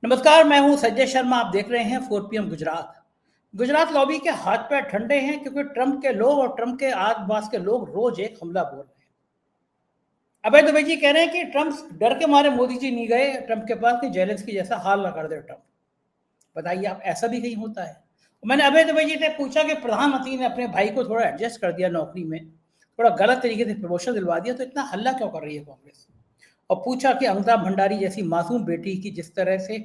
नमस्कार, मैं हूं संजय शर्मा। आप देख रहे हैं 4 PM गुजरात। गुजरात लॉबी के हाथ पैर ठंडे हैं क्योंकि ट्रंप के लोग और ट्रंप के आसपास के लोग रोज एक हमला बोल रहे हैं। अभय दुबे जी कह रहे हैं कि ट्रंप डर के मारे मोदी जी नहीं गए ट्रंप के पास कि जेलेंस्की जैसा हाल ना कर दे ट्रंप। बताइए आप, ऐसा भी कहीं होता है? मैंने अभय दुबे जी से पूछा कि प्रधानमंत्री ने अपने भाई को थोड़ा एडजस्ट कर दिया नौकरी में, थोड़ा गलत तरीके से प्रमोशन दिलवा दिया, तो इतना हल्ला क्यों कर रही है कांग्रेस? और पूछा कि अमृता भंडारी जैसी मासूम बेटी की जिस तरह से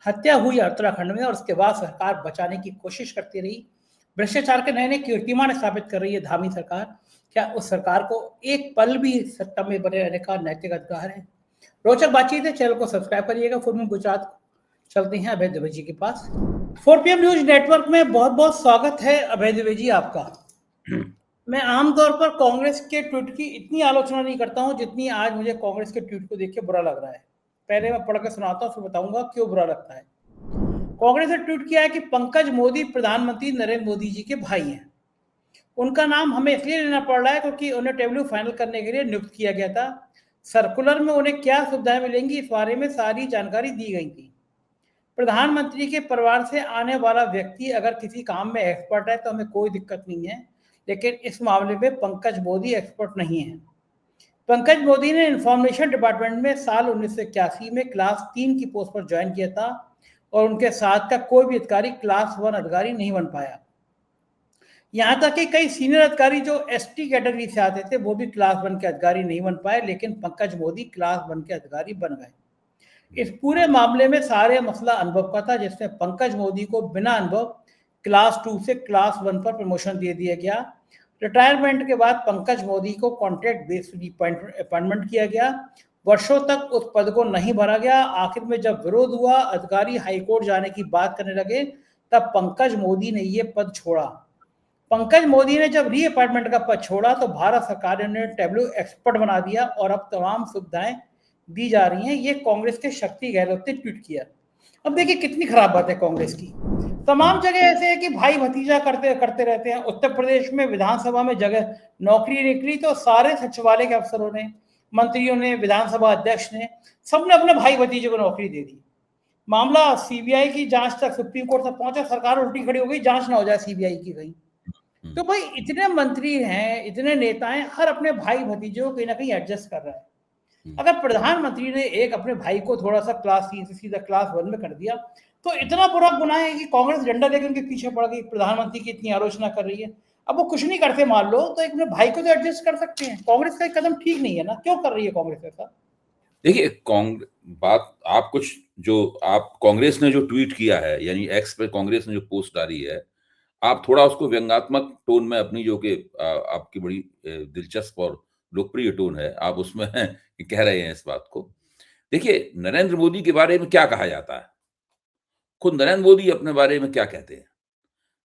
हत्या हुई उत्तराखंड में और उसके बाद सरकार बचाने की कोशिश करती रही, भ्रष्टाचार के नए नए कीर्तिमान स्थापित कर रही है धामी सरकार, क्या उस सरकार को एक पल भी सत्ता में बने रहने का नैतिक अधिकार है? रोचक बातचीत है, चैनल को सब्सक्राइब करिएगा। फुल गुजरात चलते हैं अभय दुबे जी के पास। 4 PM न्यूज नेटवर्क में बहुत बहुत स्वागत है अभय दुबे जी आपका। मैं आमतौर पर कांग्रेस के ट्वीट की इतनी आलोचना नहीं करता हूं जितनी आज मुझे कांग्रेस के ट्वीट को देख के बुरा लग रहा है। पहले मैं पढ़ के सुनाता हूं, फिर बताऊंगा क्यों बुरा लगता है। कांग्रेस ने ट्वीट किया है कि पंकज मोदी प्रधानमंत्री नरेंद्र मोदी जी के भाई हैं। उनका नाम हमें इसलिए लेना पड़ रहा है क्योंकि उन्हें टेबल फाइनल करने के लिए नियुक्त किया गया था। सर्कुलर में उन्हें क्या सुविधाएं मिलेंगी इस बारे में सारी जानकारी दी गई थी। प्रधानमंत्री के परिवार से आने वाला व्यक्ति अगर किसी काम में एक्सपर्ट है तो हमें कोई दिक्कत नहीं है, लेकिन इस मामले में पंकज मोदी एक्सपर्ट नहीं है। पंकज मोदी ने इंफॉर्मेशन डिपार्टमेंट में साल 1981 में क्लास 3 की पोस्ट पर ज्वाइन किया था और उनके साथ का कोई भी अधिकारी क्लास 1 अधिकारी नहीं बन पाया। यहाँ तक कि कई सीनियर अधिकारी जो एसटी कैटेगरी से आते थे वो भी क्लास 1 के अधिकारी नहीं बन पाए, लेकिन पंकज मोदी क्लास 1 के अधिकारी बन गए। इस पूरे मामले में सारे मसला अनुभव का था, जिसमें पंकज मोदी को बिना अनुभव क्लास 2 से क्लास 1 पर प्रमोशन दे दिया गया। रिटायरमेंट के बाद पंकज मोदी को कॉन्ट्रैक्ट बेस्ड अपॉइंटमेंट किया गया। वर्षों तक उस पद को नहीं भरा गया। आखिर में जब विरोध हुआ, अधिकारी हाईकोर्ट जाने की बात करने लगे, तब पंकज मोदी ने ये पद छोड़ा। पंकज मोदी ने जब रीअपॉइंटमेंट का पद छोड़ा तो भारत सरकार ने उन्हें टैब्लो एक्सपर्ट बना दिया और अब तमाम सुविधाएं दी जा रही हैं। ये कांग्रेस के शक्ति गहलोत ने ट्वीट किया। अब देखिए कितनी खराब बात है कांग्रेस की। तमाम जगह ऐसे है कि भाई भतीजा करते करते रहते हैं। उत्तर प्रदेश में विधानसभा में जगह नौकरी निकली तो सारे सचिवालय के अफसरों ने, मंत्रियों ने, विधानसभा अध्यक्ष ने, सबने अपने भाई भतीजे को नौकरी दे दी। मामला सीबीआई की जांच तक सुप्रीम कोर्ट तक पहुंचा, सरकार उल्टी खड़ी हो गई, जांच ना हो जाए सीबीआई की गई। तो भाई इतने मंत्री हैं, इतने नेता हैं, हर अपने भाई भतीजे को कहीं ना कहीं एडजस्ट कर रहा है। अगर प्रधानमंत्री ने एक अपने भाई को थोड़ा सा क्लास 3 से सीधा क्लास 1 में कर दिया तो इतना बुरा गुनाह है कि कांग्रेस डंडा लेकर उनके पीछे पड़ गई, प्रधानमंत्री की इतनी आलोचना कर रही है। अब वो कुछ नहीं करते मान लो तो एक अपने भाई को तो एडजस्ट कर सकते हैं। कांग्रेस का एक कदम ठीक नहीं है ना? क्यों कर रही है कांग्रेस ऐसा? देखिए बात आप कुछ जो आप कांग्रेस ने जो ट्वीट किया है, यानी एक्स पे कांग्रेस ने जो पोस्ट डाली है, आप थोड़ा उसको व्यंग्यात्मक टोन में अपनी जो कि आपकी बड़ी दिलचस्प और लोकप्रिय टोन है, आप उसमें कह रहे हैं इस बात को। देखिए, नरेंद्र मोदी के बारे में क्या कहा जाता है? खुद नरेंद्र मोदी अपने बारे में क्या कहते हैं?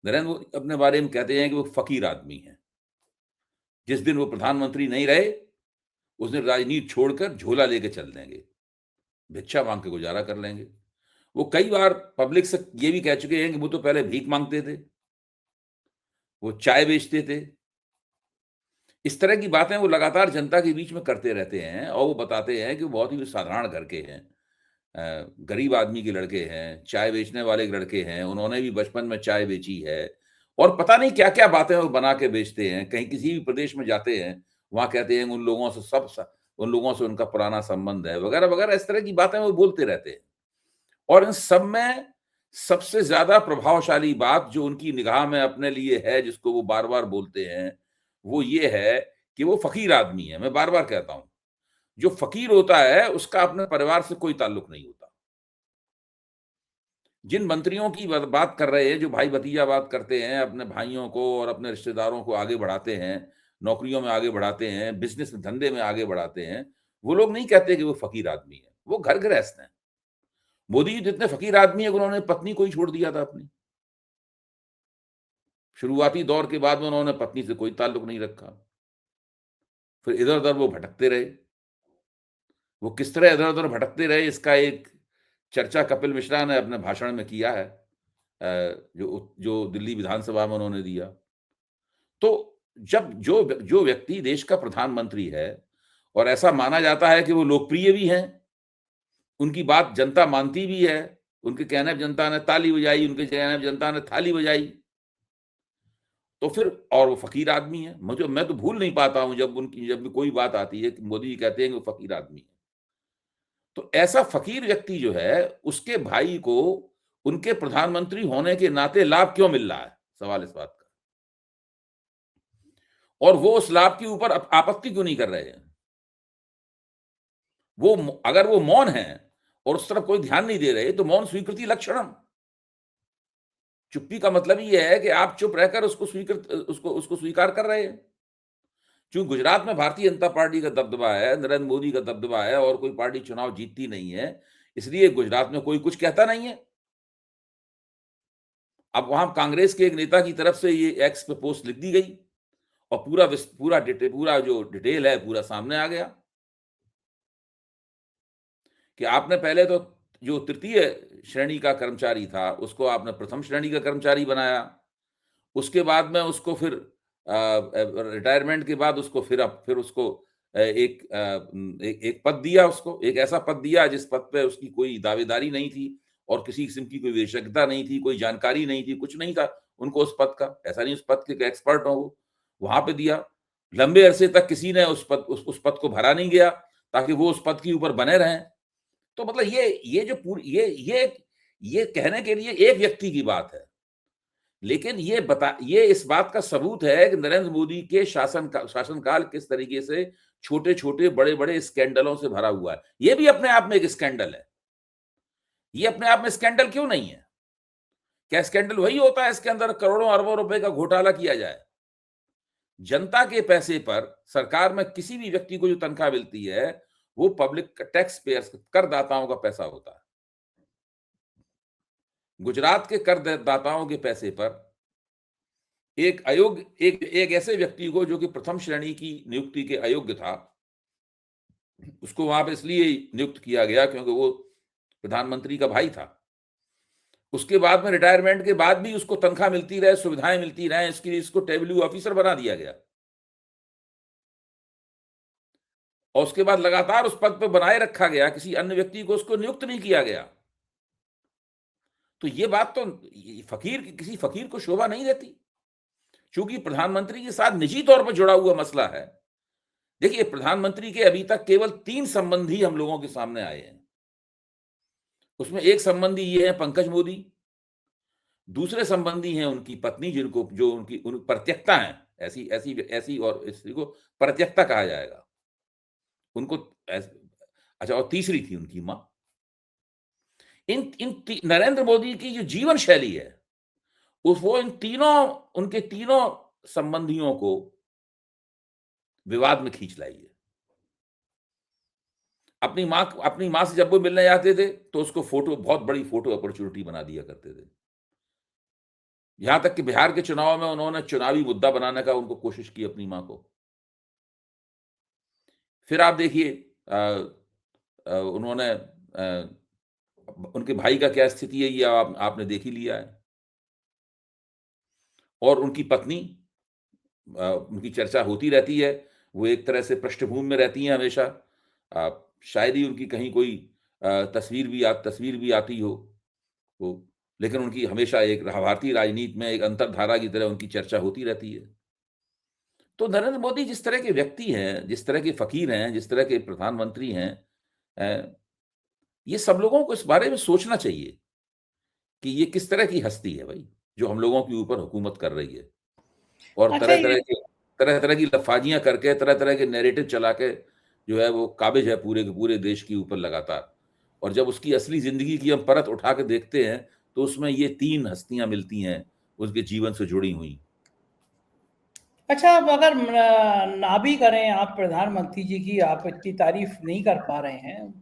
नरेंद्र मोदी अपने बारे में कहते हैं कि वो फकीर आदमी हैं। जिस दिन वो प्रधानमंत्री नहीं रहे, उस दिन राजनीति छोड़कर झोला लेके चल देंगे, भिक्षा मांग के गुजारा कर लेंगे। वो कई बार पब्लिक से ये भी कह चुके हैं कि वो तो पहले भीख मांगते थे, वो चाय बेचते थे। इस तरह की बातें वो लगातार जनता के बीच में करते रहते हैं और वो बताते हैं कि वो बहुत ही साधारण घर के हैं। गरीब आदमी के लड़के हैं, चाय बेचने वाले लड़के हैं, उन्होंने भी बचपन में चाय बेची है और पता नहीं क्या-क्या बातें वो बना के बेचते हैं। कहीं किसी भी प्रदेश में जाते हैं, वहाँ कहते हैं उन लोगों से उनका पुराना संबंध है, वगैरह-वगैरह इस तरह की बातें वो बोलते रहते हैं। और इन सब में सबसे ज़्यादा प्रभावशाली बात जो उनकी निगाह में अपने लिए है, जिसको वो बार-बार बोलते हैं, वो ये है कि वो फ़कीर आदमी है। मैं बार-बार कहता हूँ, जो फ़कीर होता है, उसका अपने परिवार से कोई ताल्लुक नहीं होता। जिन मंत्रियों की बात कर रहे हैं, जो भाई-भतीजा बात करते हैं, अपने भाइयों को और अपने रिश्तेदारों को आगे बढ़ाते हैं, नौकरियों में आगे बढ़ाते हैं, बिज़नेस धंधे में आगे बढ़ाते हैं, वो लोग नहीं कहते कि वो फ़कीर आदमी है, वो घर गृहस्थ हैं। मोदी जी जितने फ़कीर आदमी हैं, उन्होंने पत्नी को ही छोड़ दिया था अपनी। शुरुआती दौर के बाद में उन्होंने पत्नी से कोई ताल्लुक नहीं रखा। फिर इधर-उधर वो भटकते रहे। वो किस तरह इधर-उधर भटकते रहे, इसका एक चर्चा कपिल मिश्रा ने अपने भाषण में किया है, जो दिल्ली विधानसभा में उन्होंने दिया। तो जब जो व्यक्ति देश का प्रधानमंत्री है और ऐसा माना जाता है कि वो लोकप्रिय भी हैं, उनकी बात जनता मानती भी है, उनके कहने पर जनता ने ताली बजाई, उनके कहने पर जनता ने थाली बजाई। तो फिर, और वो फकीर आदमी है, मैं तो भूल नहीं पाता हूं जब भी कोई बात आती है कि मोदी जी कहते हैं कि वो फकीर आदमी है। तो ऐसा फकीर व्यक्ति जो है, उसके भाई को उनके प्रधानमंत्री होने के नाते लाभ क्यों मिल रहा है, सवाल इस बात का। और वो उस लाभ के ऊपर आपत्ति क्यों नहीं कर रहे हैं? अगर वो मौन है और उस तरफ कोई ध्यान नहीं दे रहे, तो मौन स्वीकृति लक्षणम। चुप्पी का मतलब ये है कि आप चुप रहकर उसको स्वीकार कर रहे हैं। क्योंकि गुजरात में भारतीय जनता पार्टी का दबदबा है, नरेंद्र मोदी का दबदबा है, और कोई पार्टी चुनाव जीतती नहीं है, इसलिए गुजरात में कोई कुछ कहता नहीं है। अब वहां कांग्रेस के एक नेता की तरफ से ये एक्स पे पोस्ट लिख दी गई और पूरा जो डिटेल है पूरा सामने आ गया कि आपने पहले तो जो तृतीय श्रेणी का कर्मचारी था उसको आपने प्रथम श्रेणी का कर्मचारी बनाया, उसके बाद में उसको फिर रिटायरमेंट के बाद उसको फिर उसको एक पद दिया, उसको एक ऐसा पद दिया जिस पद पे उसकी कोई दावेदारी नहीं थी और किसी किस्म की कोई विशेषज्ञता नहीं थी, कोई जानकारी नहीं थी, कुछ नहीं था उनको उस पद का। ऐसा नहीं उस पद के एक्सपर्ट हो, वो वहां पे दिया। लंबे अरसे तक किसी ने उस पद को भरा नहीं गया ताकि वो उस पद के ऊपर बने रहें। तो मतलब ये जो पूरी ये कहने के लिए एक व्यक्ति की बात है, लेकिन ये इस बात का सबूत है कि नरेंद्र मोदी के शासनकाल किस तरीके से छोटे छोटे बड़े बड़े स्कैंडलों से भरा हुआ है। ये भी अपने आप में एक स्कैंडल है। ये अपने आप में स्कैंडल क्यों नहीं है? क्या स्कैंडल वही होता है इसके अंदर करोड़ों अरबों रुपए का घोटाला किया जाए? जनता के पैसे पर सरकार में किसी भी व्यक्ति को जो तनख्वाह मिलती है वो पब्लिक टैक्स पेयर्स, करदाताओं का पैसा होता है। गुजरात के करदाताओं के पैसे पर एक ऐसे व्यक्ति को जो कि प्रथम श्रेणी की नियुक्ति के अयोग्य था, उसको वहां पे इसलिए नियुक्त किया गया क्योंकि वो प्रधानमंत्री का भाई था। उसके बाद में रिटायरमेंट के बाद भी उसको तनख्वाह मिलती रहे, सुविधाएं मिलती रहे, इसके लिए इसको टेबल्यू ऑफिसर बना दिया गया और उसके बाद लगातार उस पद पर बनाए रखा गया, किसी अन्य व्यक्ति को उसको नियुक्त नहीं किया गया। तो ये बात तो किसी फकीर को शोभा नहीं देती, क्योंकि प्रधानमंत्री के साथ निजी तौर पर जुड़ा हुआ मसला है। देखिए, प्रधानमंत्री के अभी तक केवल 3 संबंधी हम लोगों के सामने आए हैं। उसमें एक संबंधी ये है पंकज मोदी, दूसरे संबंधी हैं उनकी पत्नी जो उनकी प्रत्यक्ता है, ऐसी और स्त्री को प्रत्यक्ता कहा जाएगा उनको। अच्छा, और तीसरी थी उनकी मां। नरेंद्र मोदी की जो जीवन शैली है वो उनके तीनों संबंधियों को विवाद में खींच लाई है। अपनी मां से जब वो मिलने जाते थे तो उसको बहुत बड़ी फोटो अपॉर्चुनिटी बना दिया करते थे। यहां तक कि बिहार के चुनाव में उन्होंने चुनावी मुद्दा बनाने का उनको कोशिश की अपनी मां को। फिर आप देखिए उन्होंने उनके भाई का क्या स्थिति है ये आपने देख ही लिया है। और उनकी पत्नी, उनकी चर्चा होती रहती है, वो एक तरह से पृष्ठभूमि में रहती हैं हमेशा। शायद ही उनकी कहीं कोई तस्वीर भी आती हो, लेकिन उनकी हमेशा एक भारतीय राजनीति में एक अंतरधारा की तरह उनकी चर्चा होती रहती है। तो नरेंद्र मोदी जिस तरह के व्यक्ति हैं, जिस तरह के फकीर हैं, जिस तरह के प्रधानमंत्री हैं, ये सब लोगों को इस बारे में सोचना चाहिए कि ये किस तरह की हस्ती है भाई, जो हम लोगों के ऊपर हुकूमत कर रही है और तरह तरह की लफाजियां करके, तरह तरह के नैरेटिव चला के जो है वो काबिज है पूरे के पूरे देश के ऊपर लगातार। और जब उसकी असली जिंदगी की हम परत उठा के देखते हैं तो उसमें ये 3 हस्तियां मिलती हैं उसके जीवन से जुड़ी हुई। अच्छा, अब अगर ना भी करें आप प्रधानमंत्री जी की, आप इतनी तारीफ नहीं कर पा रहे हैं,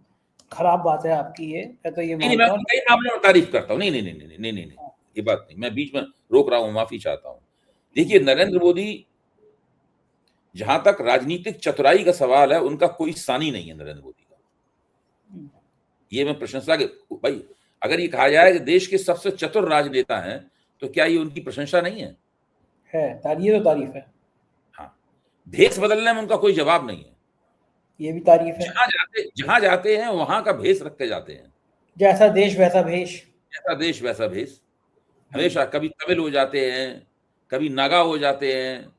खराब बात है आपकी ये, तो ये नहीं, मैं तारीफ करता हूँ। नहीं, ये बात नहीं, मैं बीच में रोक रहा हूँ, माफी चाहता हूँ। देखिए, नरेंद्र मोदी, जहां तक राजनीतिक चतुराई का सवाल है, उनका कोई सानी नहीं है नरेंद्र मोदी का। ये मैं प्रशंसा के भाई, अगर ये कहा जाए कि देश के सबसे चतुर राजनेता हैं तो क्या ये उनकी प्रशंसा नहीं है? ये तो तारीफ है। हाँ, भेष बदलने में उनका कोई जवाब नहीं है, ये भी तारीफ है। जहां जाते हैं वहां का भेष रख के जाते हैं। जैसा देश वैसा भेष। जैसा देश वैसा भेष, हमेशा कभी तमिल हो जाते हैं, कभी नागा हो जाते हैं,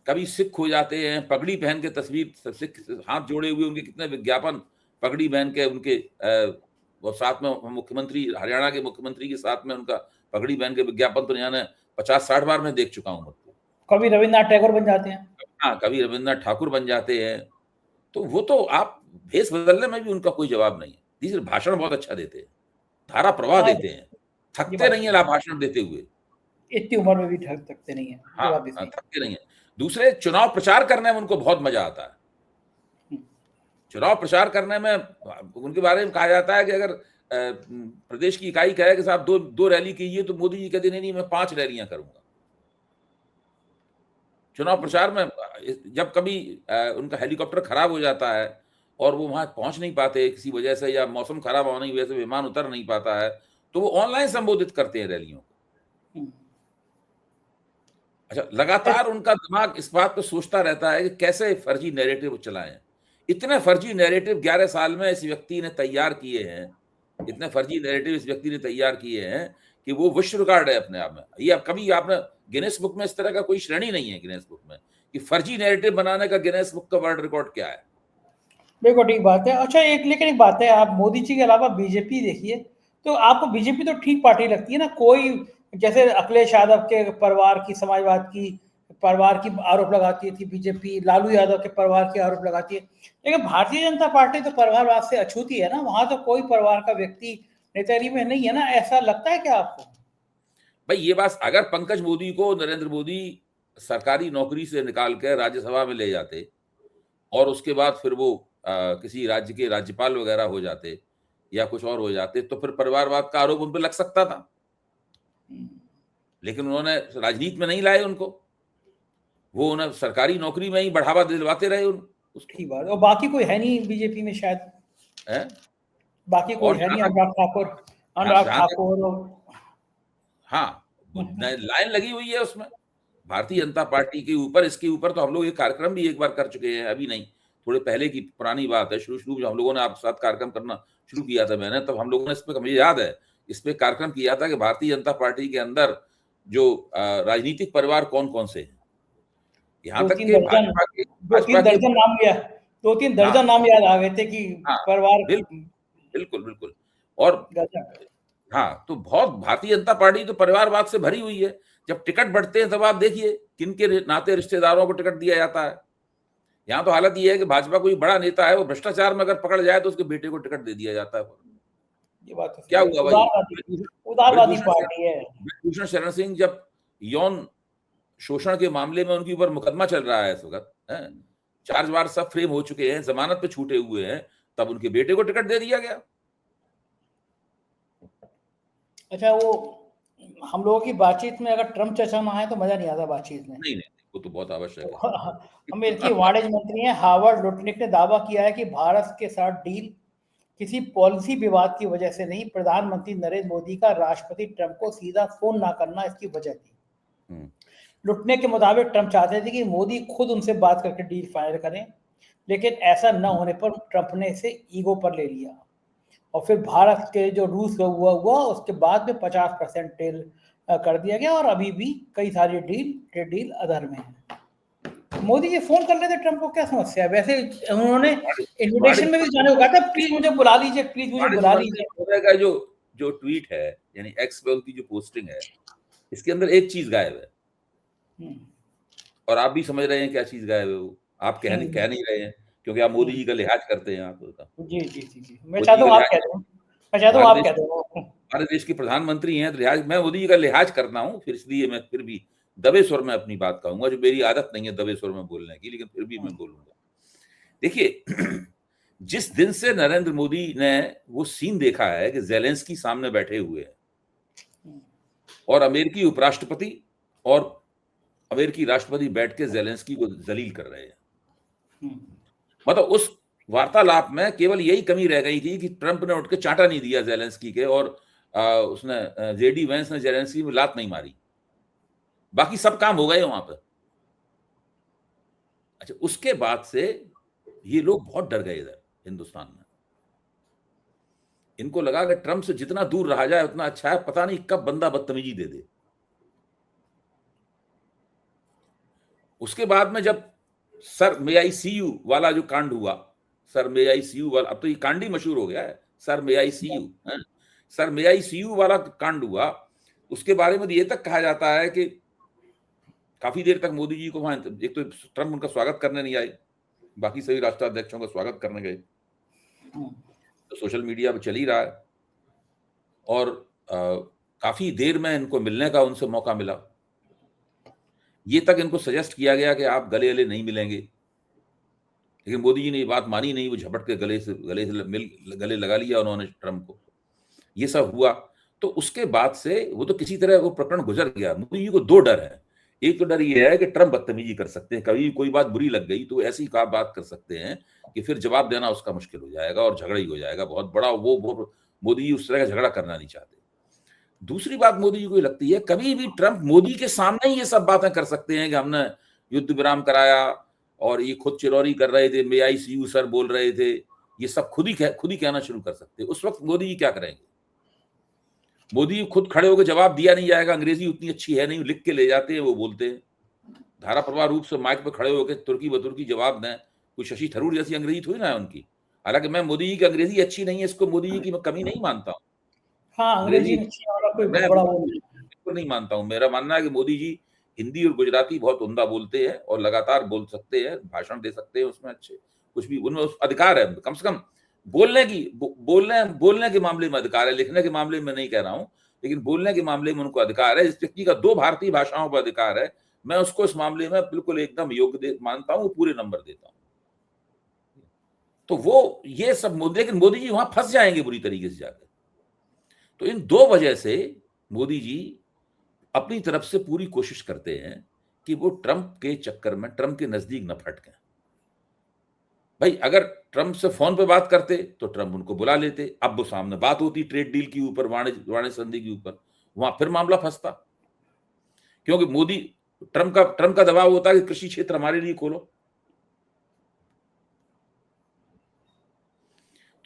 कभी सिख हो जाते हैं, पगड़ी पहन के तस्वीर, सिख हाथ जोड़े हुए उनके कितने विज्ञापन पगड़ी पहन के उनके वो साथ में मुख्यमंत्री, हरियाणा के मुख्यमंत्री के साथ में उनका पगड़ी पहन के विज्ञापन तो मैंने 50-60 बार मैं देख चुका हूँ। कभी रविन्द्रनाथ टैगोर बन जाते हैं, हाँ, कभी रविन्द्रनाथ ठाकुर बन जाते हैं। तो वो तो आप भेष बदलने में भी उनका कोई जवाब नहीं है। तीसरे भाषण बहुत अच्छा देते हैं, धारा प्रवाह हाँ देते हैं, ये थकते बात नहीं सही है है। भाषण देते हुए। इतनी उम्र में भी ठग सकते नहीं है, ये हाँ, बात भी सही है। थकते नहीं है। दूसरे चुनाव प्रचार करने में उनको बहुत मजा आता है। हम्म, चुनाव प्रचार करने में उनके बारे में कहा जाता है कि अगर प्रदेश की इकाई कहे कि साहब 2 रैली कीजिए, तो मोदी जी कहते नहीं, मैं 5 रैलियां करूंगा। चुनाव प्रचार में जब कभी उनका हेलीकॉप्टर खराब हो जाता है और वो वहां पहुंच नहीं पाते किसी वजह से, या मौसम खराब होने की वजह से विमान उतर नहीं पाता है, तो वो ऑनलाइन संबोधित करते हैं रैलियों को। हम्म। अच्छा, लगातार उनका दिमाग इस बात पे सोचता रहता है कि कैसे फर्जी नैरेटिव चलाएं। इतने फर्जी नैरेटिव 11 साल में इस व्यक्ति ने तैयार किए हैं, इतने फर्जी नैरेटिव इस व्यक्ति ने तैयार किए हैं कि वो विश्व रिकॉर्ड है अपने आप में। ये कभी आपने गिनेस बुक में इस तरह का कोई श्रेणी नहीं है गिनेस बुक में कि फर्जी नैरेटिव बनाने का गिनेस बुक का वर्ल्ड रिकॉर्ड क्या है। बिल्कुल ठीक बात है। अच्छा, एक लेकिन एक बात है, आप मोदी जी के अलावा बीजेपी देखिए, तो आपको बीजेपी तो ठीक पार्टी लगती है ना? कोई जैसे अखिलेश यादव के परिवार की, समाजवाद की परिवार की आरोप लगाती थी बीजेपी, लालू यादव के परिवार की आरोप लगाती है, लेकिन भारतीय जनता पार्टी तो परिवारवाद से अछूती है ना? वहां तो कोई परिवार का व्यक्ति नेताजी में नहीं है ना, ऐसा लगता है क्या आपको? भाई ये बात, अगर पंकज मोदी को नरेंद्र मोदी सरकारी नौकरी से निकाल कर राज्यसभा में ले जाते और उसके बाद फिर वो किसी राज्य के राज्यपाल वगैरह हो जाते या कुछ और हो जाते, तो फिर परिवारवाद का आरोप उन पर लग सकता था। लेकिन उन्होंने राजनीति में नहीं लाए उनको, वो उन्हें सरकारी नौकरी में ही बढ़ावा दिलवाते रहे उसको। ठीक बात। और बाकी कोई है नहीं बीजेपी में शायद, है बाकी कोई और है जहां नहीं, तक अनुराग जहां तक ठाकुर और हाँ, लाइन लगी हुई है उसमें भारतीय जनता पार्टी के ऊपर। इसके ऊपर तो हम लोग एक कार्यक्रम भी एक बार कर चुके हैं, अभी नहीं, थोड़े पहले की पुरानी बात है। शुरू में हम लोगों ने आपके साथ कार्यक्रम करना शुरू किया था मैंने, तब हम लोगों ने इसमें, मुझे याद है, इसमें कार्यक्रम किया था कि भारतीय जनता पार्टी के अंदर जो राजनीतिक परिवार कौन कौन से हैं। यहाँ दो तक तीन के दर्जन दो भाजपा तीन के दर्जन नाम लिया, दो तीन हाँ दर्जन नाम याद आ गए थे कि हाँ परिवार बिल्कुल बिल्कुल। और गजब। हाँ, तो बहुत भारतीय जनता पार्टी तो परिवारवाद से भरी हुई है। जब टिकट बढ़ते हैं तब आप देखिए किन के नाते रिश्तेदारों को टिकट दिया जाता है। यहाँ तो हालत ये है कि भाजपा कोई बड़ा नेता है, वो भ्रष्टाचार में अगर पकड़ जाए तो उसके बेटे को टिकट दे दिया जाता है। ये बात तो क्या सही है, हुआ भाई? उदारवादी उदारवादी ब्रजभूषण पार्टी है। ब्रजभूषण शरण सिंह जब यौन शोषण के मामले में उनके ऊपर मुकदमा चल रहा है इस वक्त, है, चार्जबार सब फ्रेम हो चुके हैं, जमानत पे छूटे हुए हैं, तब उनके बेटे को टिकट दे दिया गया। अच्छा, वो हम लोगों की बातचीत में अगर ट्रम्प चर्चा ना आए तो मजा नहीं आता बातचीत में। नहीं नहीं, वो तो बहुत आवश्यक तो है। अमेरिकी वाणिज्य मंत्री हैं हार्वर्ड लुटनिक ने दावा किया है कि भारत के साथ डील किसी पॉलिसी विवाद की वजह से नहीं, प्रधानमंत्री नरेंद्र मोदी का राष्ट्रपति ट्रंप को सीधा फोन ना करना इसकी वजह थी। लुटने के मुताबिक ट्रंप चाहते थे कि मोदी खुद उनसे बात करके डील फाइनल करें, लेकिन ऐसा न होने पर ट्रंप ने इसे ईगो पर ले लिया और फिर भारत के जो रूस का हुआ उसके बाद में 50% टेल कर दिया गया और अभी भी कई सारी ट्रेड डील अधर में है। मोदी जी फोन कर लेते ट्रंप को, क्या समस्या है? वैसे उन्होंने इनविटेशन में भी जाने को कहा था, प्लीज मुझे बुला लीजिए, प्लीज मुझे वाणिज्य बुला मंत्री लीजिए। महोदय का जो जो ट्वीट है, यानी एक्स पे उनकी जो पोस्टिंग है, इसके अंदर एक चीज गायब है और आप भी समझ रहे हैं क्या चीज गायब है। वो आप कह नहीं रहे हैं क्योंकि आप मोदी जी का लिहाज करते हैं। आप जी जी जी जी, मैं मोदी जी चाहता हूँ का आप कह लिहाज, दो, मैं चाहता हूँ भारत आप देश कह दो। भारत देश के प्रधानमंत्री हैं, तो लिहाज मैं मोदी जी का लिहाज करता हूँ, फिर इसलिए मैं फिर भी दबे स्वर में अपनी बात कहूंगा, जो मेरी आदत नहीं है दबे स्वर में बोलने की, लेकिन फिर भी मैं बोलूंगा। देखिए, जिस दिन से नरेंद्र मोदी ने वो सीन देखा है कि जेलेंस्की सामने बैठे हुए हैं और अमेरिकी उपराष्ट्रपति और अमेरिकी राष्ट्रपति बैठ के जेलेंस्की को जलील कर रहे हैं, मतलब उस वार्तालाप में केवल यही कमी रह गई थी कि ट्रंप ने उठ के चांटा नहीं दिया जेलेंस्की के और उसने जेडी वेंस ने जेलेंस्की में लात नहीं मारी, बाकी सब काम हो गए वहां पर। अच्छा, उसके बाद से ये लोग बहुत डर गए इधर हिंदुस्तान में। इनको लगा कि ट्रंप से जितना दूर रहा जाए उतना अच्छा है, पता नहीं कब बंदा बदतमीजी दे दे। उसके बाद में जब sir may I see you वाला जो कांड हुआ, sir may I see you वाला, अब तो ये कांड ही मशहूर हो गया है, sir may I see you, sir may I see you वाला कांड हुआ, उसके बारे में ये तक कहा जाता है कि काफी देर तक मोदी जी को वहां, एक तो ट्रंप उनका स्वागत करने नहीं आए, बाकी सभी राष्ट्राध्यक्षों का स्वागत करने गए, तो सोशल मीडिया पे चल ही रहा है, और काफी देर में इनको मिलने का उनसे मौका मिला। ये तक इनको सजेस्ट किया गया कि आप गले गले नहीं मिलेंगे, लेकिन मोदी जी ने ये बात मानी नहीं, वो झपट के गले से गले लगा लिया उन्होंने ट्रंप को। ये सब हुआ, तो उसके बाद से वो तो किसी तरह वो प्रकरण गुजर गया। मोदी जी को दो डर है, एक तो डर ये है कि ट्रंप बदतमीजी कर सकते हैं, कभी कोई बात बुरी लग गई तो ऐसी बात कर सकते हैं कि फिर जवाब देना उसका मुश्किल हो जाएगा और झगड़ा ही हो जाएगा बहुत बड़ा। वो मोदी जी उस तरह का झगड़ा करना नहीं चाहते। दूसरी बात मोदी जी को लगती है, कभी भी ट्रंप मोदी के सामने ही ये सब बातें कर सकते हैं कि हमने युद्ध विराम कराया, और ये खुद चिरौरी कर रहे थे, मे आई सी यू सर बोल रहे थे, ये सब खुद ही कहना शुरू कर सकते। उस वक्त मोदी जी क्या करेंगे? मोदी जी खुद खड़े होकर जवाब दिया नहीं जाएगा, अंग्रेजी उतनी अच्छी है नहीं, लिख के ले जाते हैं, वो बोलते हैं, धारा प्रवाह रूप से माइक पे खड़े होकर तुर्की बतुर्की जवाब दें, कोई शशि थरूर जैसी अंग्रेजी थोड़ी ना है उनकी। हालांकि मैं मोदी जी की अंग्रेजी अच्छी नहीं है, इसको मोदी जी की मैं कमी नहीं मानता हूँ, हाँ, अंग्रेजी मैं बड़ा वो नहीं। बिल्कुल नहीं मानता हूं। मेरा मानना है कि मोदी जी हिंदी और गुजराती बहुत उम्दा बोलते हैं और लगातार बोल सकते हैं, भाषण दे सकते हैं, उसमें अच्छे कुछ भी उनमें अधिकार है, कम से कम बोलने के मामले में अधिकार है, लिखने के मामले में नहीं कह रहा हूं, लेकिन बोलने के मामले में उनको अधिकार है। इस व्यक्ति का 2 भारतीय भाषाओं पर अधिकार है, मैं उसको इस मामले में बिल्कुल एकदम योग्य मानता हूं, पूरे नंबर देता हूं। तो वो ये सब लेकिन मोदी जी वहां फंस जाएंगे बुरी तरीके से जाकर। तो इन 2 वजह से मोदी जी अपनी तरफ से पूरी कोशिश करते हैं कि वो ट्रंप के चक्कर में, ट्रंप के नजदीक न फटकें। भाई अगर ट्रंप से फोन पे बात करते तो ट्रंप उनको बुला लेते, अब वो सामने बात होती ट्रेड डील के ऊपर, वाणिज्य संधि के ऊपर, वहां फिर मामला फंसता, क्योंकि मोदी ट्रंप का दबाव होता है कि कृषि क्षेत्र हमारे लिए खोलो,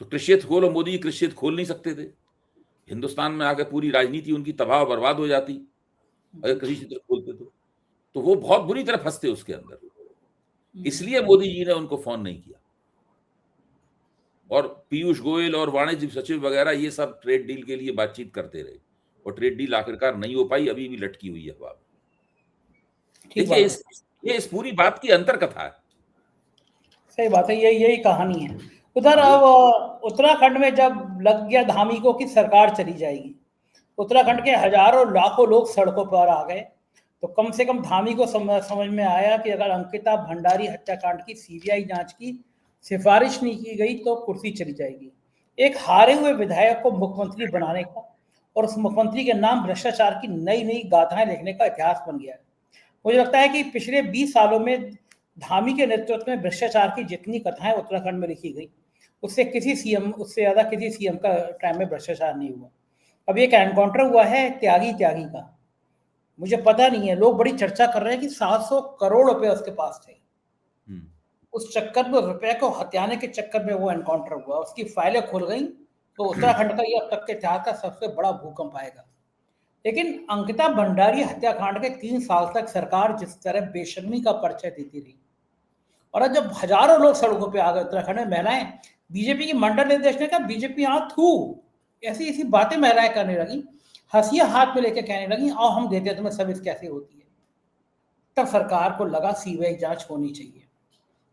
तो कृषि क्षेत्र खोलो, मोदी जी कृषि क्षेत्र खोल नहीं सकते थे, हिंदुस्तान में आकर पूरी राजनीति उनकी तबाह बर्बाद हो जाती अगर कृषि क्षेत्र खोलते तो वो बहुत बुरी तरह फंसते उसके अंदर। इसलिए मोदी जी ने उनको फोन नहीं किया, और पीयूष गोयल और वाणिज्य सचिव वगैरह ये सब ट्रेड डील के लिए बातचीत करते रहे, और ट्रेड डील आखिरकार नहीं हो पाई, अभी भी लटकी हुई है हवा में। देखिए ये इस पूरी बात की अंतर कथा है। सही बात है, यही कहानी है। उधर अब उत्तराखंड में जब लग गया धामी को कि सरकार चली जाएगी, उत्तराखंड के हजारों लाखों लोग सड़कों पर आ गए, तो कम से कम धामी को समझ में आया कि अगर अंकिता भंडारी हत्याकांड की सीबीआई जांच की सिफारिश नहीं की गई तो कुर्सी चली जाएगी। एक हारे हुए विधायक को मुख्यमंत्री बनाने का और उस मुख्यमंत्री के नाम भ्रष्टाचार की नई नई गाथाएं लिखने का इतिहास बन गया है। मुझे लगता है कि पिछले 20 सालों में धामी के नेतृत्व में भ्रष्टाचार की जितनी कथाएं उत्तराखंड में लिखी गई, उससे ज्यादा किसी सीएम का टाइम में भ्रष्टाचार नहीं हुआ। अब एक एनकाउंटर हुआ है त्यागी का, मुझे पता नहीं है, लोग बड़ी चर्चा कर रहे हैं कि 700 करोड़ रुपए उसके पास थे, उस चक्कर में रुपए को हत्याने के चक्कर में वो एनकाउंटर हुआ, उसकी फाइलें खुल गई, तो उत्तराखंड का ये अब तक के इतिहास का सबसे बड़ा भूकंप आएगा। लेकिन अंकिता भंडारी हत्याकांड के 3 साल तक सरकार जिस तरह बेशर्मी का परिचय देती रही, और अब जब हजारों लोग सड़कों पे आ गए उत्तराखंड में, महिलाएं, बीजेपी की मंडल निर्देश ने कहा बीजेपी यहाँ थू, ऐसी ऐसी बातें महिलाएं करने लगी, हंसिया हाथ में लेकर कहने लगी आओ हम देते हैं तुम्हें सर्विस कैसे होती है। तब सरकार को लगा सीबीआई जांच होनी चाहिए।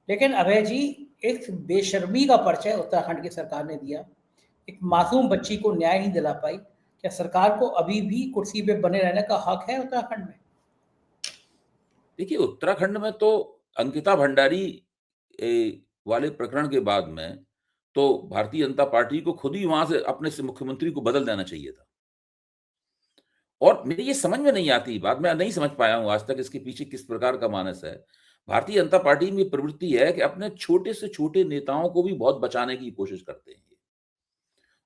लेकिन अभय जी, एक बेशर्मी का परिचय उत्तराखंड की सरकार ने दिया, एक मासूम बच्ची को न्याय नहीं दिला पाई। क्या सरकार को अभी भी कुर्सी पे बने रहने का हक है उत्तराखंड में? देखिए उत्तराखंड में तो अंकिता भंडारी वाले प्रकरण के बाद में तो भारतीय जनता पार्टी को खुद ही वहां से अपने से मुख्यमंत्री को बदल देना चाहिए था, और मेरी ये समझ में नहीं आती बात, मैं नहीं समझ पाया हूं आज तक इसके पीछे किस प्रकार का मानस है। भारतीय जनता पार्टी में प्रवृत्ति है कि अपने छोटे से छोटे नेताओं को भी बहुत बचाने की कोशिश करते हैं,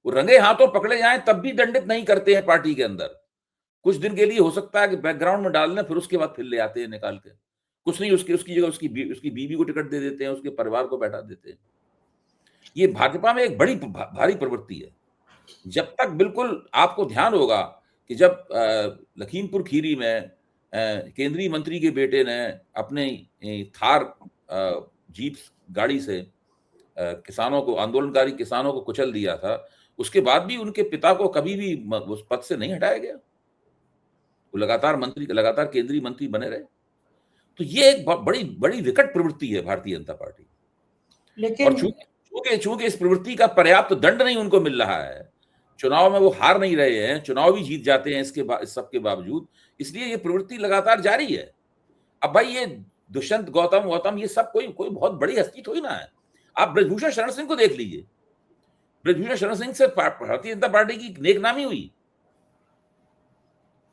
वो रंगे हाथों पकड़े जाएं तब भी दंडित नहीं करते हैं पार्टी के अंदर। कुछ दिन के लिए हो सकता है कि बैकग्राउंड में डाल दें, फिर उसके बाद फिर ले आते हैं निकाल के, कुछ नहीं उसकी जगह उसकी बीवी को टिकट दे देते हैं, उसके परिवार को बैठा देते हैं। ये भाजपा में एक बड़ी भारी प्रवृत्ति है। जब तक बिल्कुल आपको ध्यान होगा कि जब लखीमपुर खीरी में केंद्रीय मंत्री के बेटे ने अपने थार जीप गाड़ी से किसानों को, आंदोलनकारी किसानों को कुचल दिया था, उसके बाद भी उनके पिता को कभी भी उस पद से नहीं हटाया गया। वो लगातार केंद्रीय मंत्री बने रहे। तो ये एक बड़ी बड़ी विकट प्रवृत्ति है भारतीय जनता पार्टी। लेकिन और चूंकि इस प्रवृत्ति का पर्याप्त दंड नहीं उनको मिल रहा है, चुनाव में वो हार नहीं रहे हैं, चुनाव भी जीत जाते हैं इस सबके बावजूद, इसलिए ये प्रवृत्ति लगातार जारी है। अब भाई ये दुष्यंत गौतम ये सब कोई बहुत बड़ी हस्ती थोड़ी ना है। आप ब्रजभूषण शरण सिंह को देख लीजिए। ब्रजभूषण शरण सिंह से भारतीय जनता पार्टी की नेकनामी हुई।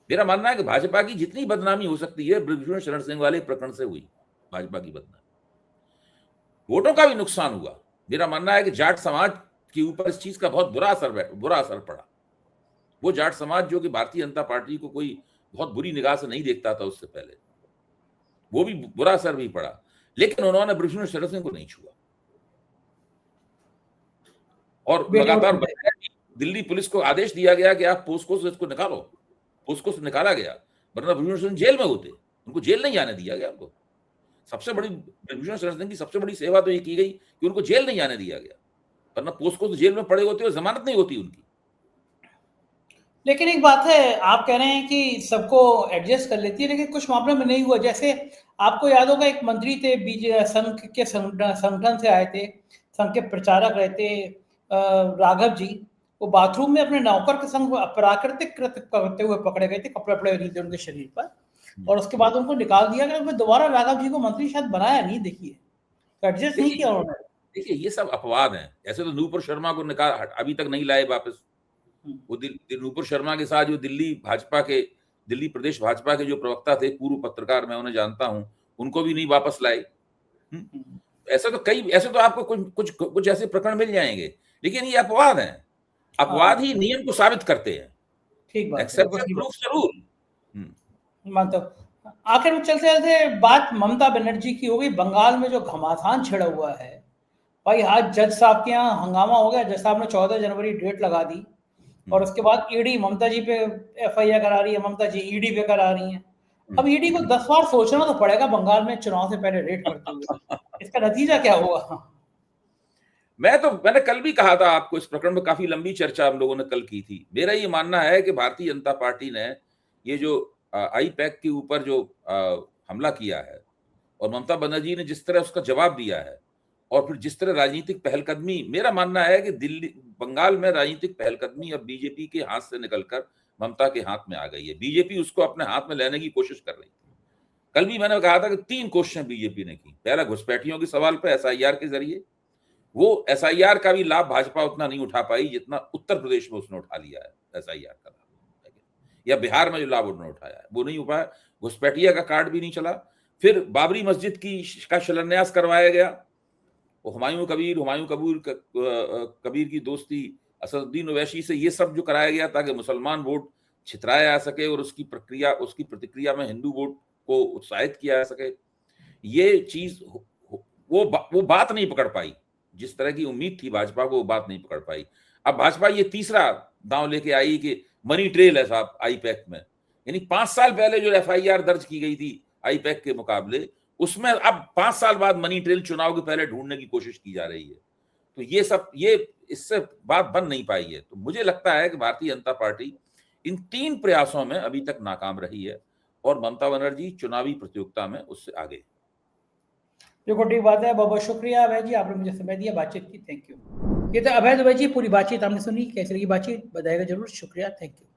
मेरा मानना है कि भाजपा की जितनी बदनामी हो सकती है ब्रजभूषण शरण सिंह वाले प्रकरण से हुई। भाजपा की बदनामी, वोटों का भी नुकसान हुआ। मेरा मानना है कि जाट समाज के ऊपर इस चीज का बहुत बुरा असर पड़ा। वो जाट समाज जो कि भारतीय जनता पार्टी को कोई बहुत बुरी निगाह से नहीं देखता था उससे पहले, वो भी बुरा असर भी पड़ा। लेकिन उन्होंने ब्रजभूषण शरण सिंह को नहीं छुआ। और लगातार दिल्ली पुलिस को आदेश दिया गया कि आप पोस्को से इसको निकालो। पोस्को से निकाला गया, वरना ब्रजभूषण सिंह जेल में होते। उनको जेल नहीं जाने दिया गया। उनको सबसे बड़ी ब्रजभूषण शरण सिंह की सबसे बड़ी सेवा तो ये की गई कि उनको जेल नहीं जाने दिया गया, वरना पोस्को से जेल में पड़े होते और जमानत नहीं होती उनकी। लेकिन एक बात है, आप कह रहे हैं कि सबको एडजस्ट कर लेती है, लेकिन कुछ मामलों में नहीं हुआ। जैसे आपको याद होगा, एक मंत्री थे संघ के संगठन से आए थे, संघ के प्रचारक रहते राघव जी, वो बाथरूम में अपने नौकर के संग अप्राकृतिक कृत्य करते हुए पकड़े गए थे। कपड़े नहीं थे उनके शरीर पर, और उसके बाद उनको निकाल दिया गया। दोबारा राघव जी को मंत्री शायद बनाया नहीं, देखिए, एडजस्ट नहीं किया उन्होंने। देखिए ये सब अपवाद हैं। ऐसे तो नूपुर शर्मा को निकाल अभी तक नहीं लाए वापस। वो नूपुर शर्मा के साथ जो दिल्ली प्रदेश भाजपा के जो प्रवक्ता थे, पूर्व पत्रकार, मैं उन्हें जानता हूं, उनको भी नहीं वापस लाए। ऐसे तो आपको कुछ ऐसे प्रकरण मिल जाएंगे, लेकिन ये अपवाद हैं। अपवाद ही नियम को साबित करते हैं। ठीक बात है, एक्सेप्शन प्रूव्स द रूल। मतलब आखिर में चलते चलते बात ममता बनर्जी की हो गई। बंगाल में जो घमासान छिड़ा हुआ है भाई, आज जज साहब के यहाँ हंगामा हो गया। जज साहब ने 14 जनवरी डेट लगा दी, और उसके बाद ईडी ममता जी पे एफआईआर करा रही है, ममता जी ईडी पे करा रही हैं। अब ईडी को 10 बार सोचना तो पड़ेगा बंगाल में चुनाव से पहले रेड करते हुए। इसका नतीजा क्या हुआ? मैंने कल भी कहा था आपको, इस प्रकरण में काफी लंबी चर्चा हम लोगों ने कल की थी। मेरा ये मानना है कि भारतीय जनता पार्टी ने ये जो आईपैक के ऊपर जो हमला किया है, और ममता बनर्जी ने जिस तरह उसका जवाब दिया है, और फिर जिस तरह राजनीतिक पहलकदमी, मेरा मानना है कि बंगाल में राजनीतिक पहलकदमी अब बीजेपी के हाथ से निकलकर ममता के हाथ में आ गई है। बीजेपी उसको अपने हाथ में लेने की कोशिश कर रही थी। कल भी मैंने कहा था कि 3 कोशिशें बीजेपी ने की। पहला, घुसपैठियों के सवाल पर एसआईआर के जरिए। वो एसआईआर का भी लाभ भाजपा उतना नहीं उठा पाई जितना उत्तर प्रदेश में उसने उठा लिया है एसआईआर का लाभ, या बिहार में जो लाभ उन्होंने उठाया है वो नहीं हो पाया। घुसपैठिया का कार्ड भी नहीं चला। फिर बाबरी मस्जिद का शिलान्यास करवाया गया। वो हुमायूं कबीर की दोस्ती असदुद्दीन ओवैसी से, ये सब जो कराया गया ताकि मुसलमान वोट छितराया जा सके और उसकी प्रतिक्रिया में हिंदू वोट को उत्साहित किया जा सके। ये चीज वो बात नहीं पकड़ पाई। जिस तरह की उम्मीद थी भाजपा को, वो बात नहीं पकड़ पाई। अब भाजपा ये तीसरा दांव लेके आई कि मनी ट्रेल है साहब आईपैक में। यानी 5 साल पहले जो एफआईआर दर्ज की गई थी आईपैक के मुकाबले, उसमें अब 5 साल बाद मनी ट्रेल चुनाव के पहले ढूंढने की कोशिश की जा रही है। तो ये इससे बात बन नहीं पाई है। तो मुझे लगता है कि भारतीय जनता पार्टी इन 3 प्रयासों में अभी तक नाकाम रही है, और ममता बनर्जी चुनावी प्रतियोगिता में उससे आगे। बिल्कुल ठीक बात है। बहुत बहुत शुक्रिया अभय जी, आपने मुझे समय दिया, बातचीत की। Thank you. ये तो अभय दुबे जी, पूरी बातचीत आपने सुनी। कैसी लगी बातचीत बताइएगा जरूर। शुक्रिया, थैंक यू।